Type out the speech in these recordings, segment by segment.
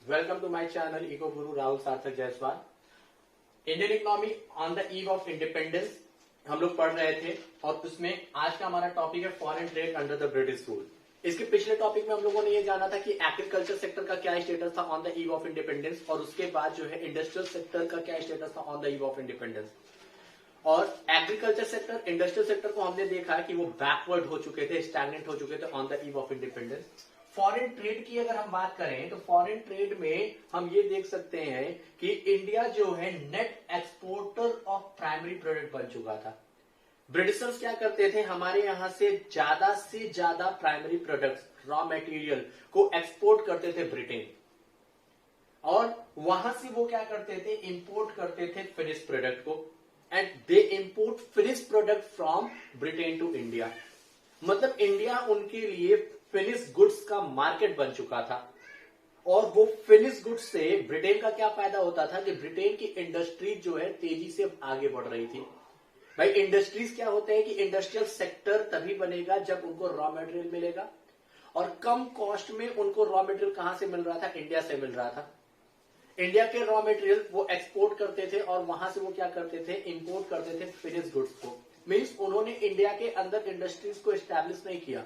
Welcome to my channel Eco Guru Rahul Sarthak Jaiswal. Indian economy on the eve of independence हम लोग पढ़ रहे थे और उसमें आज का हमारा टॉपिक है foreign trade under the British rule. इसके पिछले टॉपिक में हम लोगों ने ये जाना था कि एग्रीकल्चर सेक्टर का क्या स्टेटस था on the eve of independence और उसके बाद जो है इंडस्ट्रियल सेक्टर का क्या स्टेटस था on the eve of independence. और एग्रीकल्चर सेक्टर, इंडस्ट्रियल सेक्टर को हमने देखा कि वो बैकवर्ड हो चुके थे, स्टैग्नेंट हो चुके थे on the eve of independence. Foreign trade की अगर हम बात करें तो फॉरेन ट्रेड में हम ये देख सकते हैं कि इंडिया जो है net exporter of primary product बन चुका था। ब्रिटिशर्स क्या करते थे, हमारे यहां से ज्यादा प्राइमरी प्रोडक्ट्स, रॉ मटेरियल को एक्सपोर्ट करते थे ब्रिटेन, और वहां से वो क्या करते थे, इंपोर्ट करते थे फिनिश प्रोडक्ट को, and they import finish product from Britain to India. मतलब इंडिया उनके लिए फिनिश गुड्स का मार्केट बन चुका था। और वो फिनिश गुड्स से ब्रिटेन का क्या फायदा होता था कि ब्रिटेन की इंडस्ट्री जो है तेजी से आगे बढ़ रही थी। भाई इंडस्ट्रीज क्या होते हैं कि इंडस्ट्रियल सेक्टर तभी बनेगा जब उनको रॉ मटेरियल मिलेगा, और कम कॉस्ट में उनको रॉ मटेरियल कहां से मिल रहा था, इंडिया से मिल रहा था। इंडिया के रॉ मटेरियल वो एक्सपोर्ट करते थे और वहां से वो क्या करते थे, इंपोर्ट करते थे फिनिश गुड्स को। मीन्स उन्होंने इंडिया के अंदर इंडस्ट्रीज को एस्टैब्लिश नहीं किया,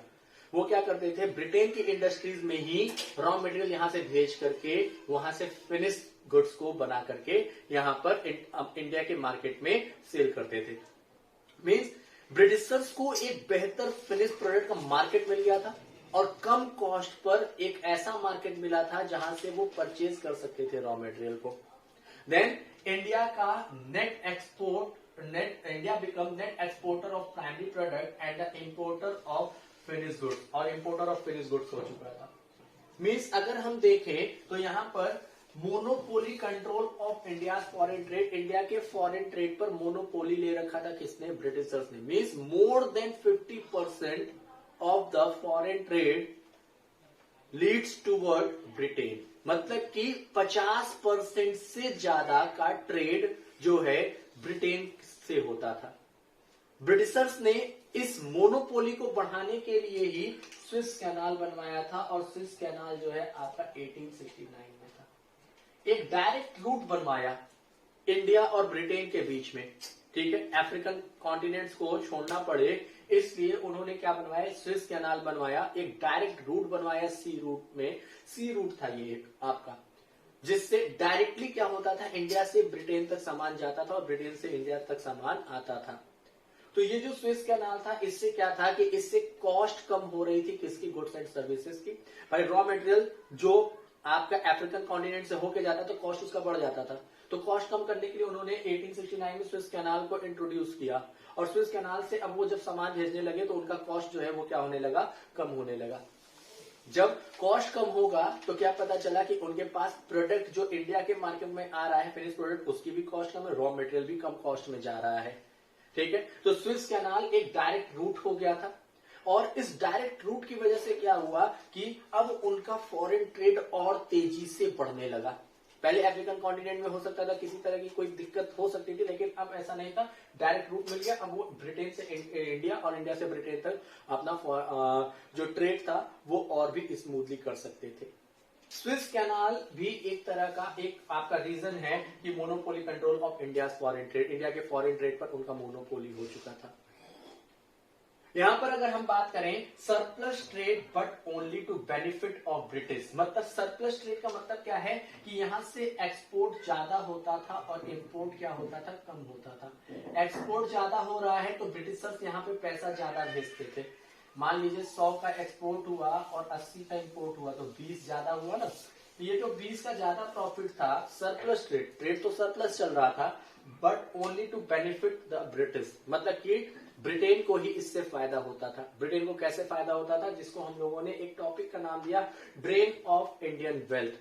वो क्या करते थे, ब्रिटेन की इंडस्ट्रीज में ही रॉ मटेरियल यहां से भेज करके वहां से फिनिश गुड्स को बना करके यहां पर इंडिया के मार्केट में सेल करते थे। मीन्स ब्रिटिशर्स को एक बेहतर फिनिश प्रोडक्ट का मार्केट मिल गया था और कम कॉस्ट पर एक ऐसा मार्केट मिला था जहां से वो परचेज कर सकते थे रॉ मटेरियल को। देन इंडिया का India become net exporter of primary product and the importer of finish goods, और इंपोर्टर ऑफ फिनिश गुड्स हो चुका था। मीन्स अगर हम देखें तो यहां पर monopoly control of India foreign trade, India के फॉरेन ट्रेड पर मोनोपोली ले रखा था किसने, ब्रिटिशर्स ने। Means more than 50% of the foreign trade leads toward Britain. मतलब कि 50% से ज्यादा का ट्रेड जो है ब्रिटेन से होता था। ब्रिटिशर्स ने इस मोनोपोली को बढ़ाने के लिए ही स्विस कैनाल बनवाया था, और स्विस कैनाल जो है आपका 1869 में था। एक डायरेक्ट रूट बनवाया इंडिया और ब्रिटेन के बीच में, ठीक है, अफ्रीकन कॉन्टिनेंट्स को छोड़ना पड़े इसलिए उन्होंने क्या बनवाया, स्विस कैनाल बनवाया, एक डायरेक्ट रूट बनवाया सी रूट में। सी रूट था ये एक आपका, जिससे डायरेक्टली क्या होता था, इंडिया से ब्रिटेन तक सामान जाता था और ब्रिटेन से इंडिया तक सामान आता था। तो ये जो स्विस कैनाल था, इससे क्या था कि इससे कॉस्ट कम हो रही थी किसकी, गुड्स एंड सर्विसेज की। भाई रॉ मटेरियल जो आपका अफ्रीकन कॉन्टिनेंट से होके जाता तो कॉस्ट उसका बढ़ जाता था, तो कॉस्ट कम करने के लिए उन्होंने 1869 में स्विस कैनाल को इंट्रोड्यूस किया, और स्विस कैनाल से अब वो जब सामान भेजने लगे तो उनका कॉस्ट जो है वो क्या होने लगा, कम होने लगा। जब कॉस्ट कम होगा तो क्या पता चला कि उनके पास प्रोडक्ट जो इंडिया के मार्केट में आ रहा है, फिनिश प्रोडक्ट, उसकी भी कॉस्ट कम है, रॉ मटेरियल भी कम कॉस्ट में जा रहा है, ठीक है। तो स्विस कैनाल एक डायरेक्ट रूट हो गया था, और इस डायरेक्ट रूट की वजह से क्या हुआ कि अब उनका फॉरेन ट्रेड और तेजी से बढ़ने लगा। पहले अफ्रीकन कॉन्टिनेंट में हो सकता था किसी तरह की कोई दिक्कत हो सकती थी, लेकिन अब ऐसा नहीं था, डायरेक्ट रूट मिल गया। अब वो ब्रिटेन से इंडिया और इंडिया से ब्रिटेन तक अपना जो ट्रेड था वो और भी स्मूथली कर सकते थे। स्विस कैनाल भी एक तरह का एक आपका रीजन है कि monopoly control of India foreign trade, India के फॉरेन ट्रेड पर उनका मोनोपोली हो चुका था। यहां पर अगर हम बात करें surplus trade but only to benefit of British, मतलब सरप्लस ट्रेड का मतलब क्या है कि यहां से एक्सपोर्ट ज्यादा होता था और इंपोर्ट क्या होता था, कम होता था। एक्सपोर्ट ज्यादा हो रहा है तो ब्रिटिशर्स यहां पे पैसा ज्यादा भेजते थे। मान लीजिए 100 का एक्सपोर्ट हुआ और 80 का इंपोर्ट हुआ तो 20 ज्यादा हुआ ना। तो ये जो 20 का ज्यादा प्रॉफिट था, सरप्लस ट्रेड, ट्रेड तो सरप्लस चल रहा था but only to benefit the British, मतलब कि ब्रिटेन को ही इससे फायदा होता था। ब्रिटेन को कैसे फायदा होता था, जिसको हम लोगों ने एक टॉपिक का नाम दिया ड्रेन ऑफ इंडियन वेल्थ,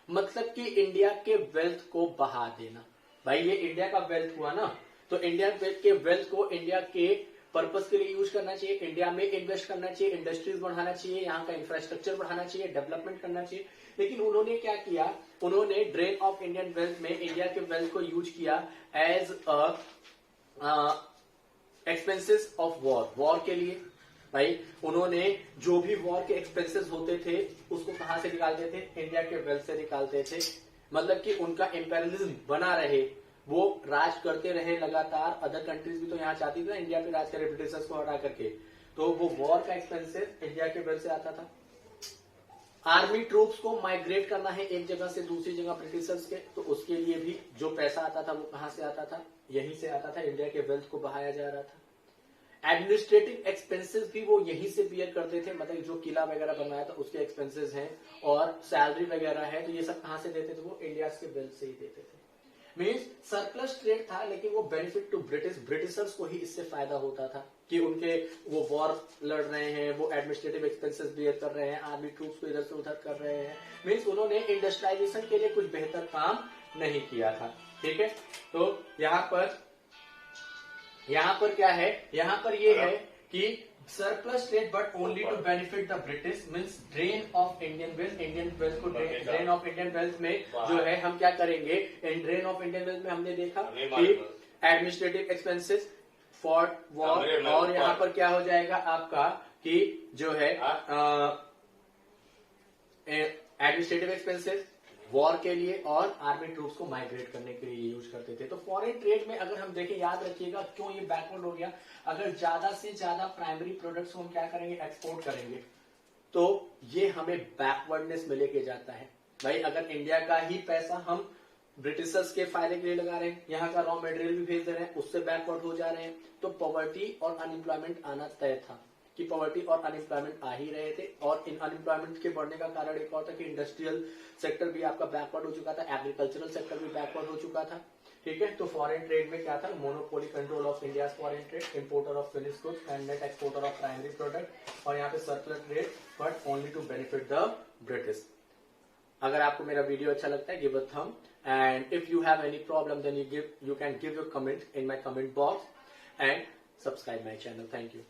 मतलब कि इंडिया के वेल्थ को बहा देना। भाई ये इंडिया का वेल्थ हुआ ना, तो इंडिया के वेल्थ को इंडिया के पर्पस के लिए यूज करना चाहिए, इंडिया में इन्वेस्ट करना चाहिए, इंडस्ट्रीज बढ़ाना चाहिए, यहाँ का इंफ्रास्ट्रक्चर बढ़ाना चाहिए, डेवलपमेंट करना चाहिए। लेकिन उन्होंने क्या किया, उन्होंने ड्रेन ऑफ इंडियन वेल्थ में इंडिया के वेल्थ को यूज किया as expenses of war, war के लिए, भाई उन्होंने जो भी वॉर के एक्सपेंसेस होते थे उसको कहां से निकालते थे, इंडिया के वेल्थ से निकालते थे। मतलब कि उनका इंपेरियलिज्म बना रहे, वो राज करते रहे लगातार। अदर कंट्रीज भी तो यहाँ चाहती थी ना इंडिया पे राज करे ब्रिटिशर्स को हटा करके, तो वो वॉर का एक्सपेंसेस इंडिया के वेल्थ से आता था। आर्मी ट्रूप्स को माइग्रेट करना है एक जगह से दूसरी जगह ब्रिटिशर्स के, तो उसके लिए भी जो पैसा आता था वो कहां से आता था, यहीं से आता था, इंडिया के वेल्थ को बहाया जा रहा था। एडमिनिस्ट्रेटिव एक्सपेंसेस भी वो यहीं से बियर करते थे, मतलब जो किला वगैरह बनाया था उसके एक्सपेंसेस हैं, और सैलरी वगैरह है, तो ये सब कहां से देते थे, वो इंडिया के वेल्थ से ही देते थे। मीन्स सरप्लस ट्रेड था, लेकिन वो बेनिफिट टू ब्रिटिशर्स को ही इससे फायदा होता था कि उनके वो वॉर लड़ रहे हैं, वो एडमिनिस्ट्रेटिव एक्सपेंसेस बियर कर रहे हैं, आर्मी ट्रूप्स को इधर से उधर कर रहे हैं। मीन्स उन्होंने इंडस्ट्रियलाइजेशन के लिए कुछ बेहतर काम नहीं किया था। ठीक है, तो यहाँ पर क्या है, यहाँ पर ये है कि surplus trade but only to benefit the British, means drain of Indian wealth. Indian wealth को ड्रेन ऑफ इंडियन वेल्थ में जो है हम क्या करेंगे, इन ड्रेन ऑफ इंडियन वेल्थ में हमने देखा कि एडमिनिस्ट्रेटिव एक्सपेंसेस फॉर वॉर, और यहाँ पर क्या हो जाएगा आपका कि जो है एडमिनिस्ट्रेटिव एक्सपेंसेस वॉर के लिए और आर्मी ट्रूप्स को माइग्रेट करने के लिए यूज करते थे। तो फॉरेन ट्रेड में अगर हम देखें, याद रखिएगा क्यों ये बैकवर्ड हो गया, अगर ज्यादा से ज्यादा प्राइमरी प्रोडक्ट्स को हम क्या करेंगे, एक्सपोर्ट करेंगे, तो ये हमें बैकवर्डनेस में लेके जाता है। भाई अगर इंडिया का ही पैसा हम ब्रिटिशर्स के फायदे के लिए लगा रहे हैं, यहाँ का रॉ मटेरियल भी भेज दे रहे हैं, उससे बैकवर्ड हो जा रहे हैं, तो पॉवर्टी और अनएम्प्लॉयमेंट आना तय था कि पॉवर्टी और अनएम्प्लॉयमेंट आ ही रहे थे। और इन अनएम्प्लॉयमेंट के बढ़ने का कारण एक और था कि इंडस्ट्रियल सेक्टर भी आपका बैकवर्ड हो चुका था, एग्रीकल्चरल सेक्टर भी बैकवर्ड हो चुका था। ठीक है, तो फॉरेन ट्रेड में क्या था, monopoly control of India foreign trade, importer of finish goods and net exporter of primary product, और यहाँ पे circular trade but only to benefit the British. अगर आपको मेरा वीडियो अच्छा लगता है, give a thumb, and if you have any problem then you can give your comment in my comment box and subscribe my channel. Thank you.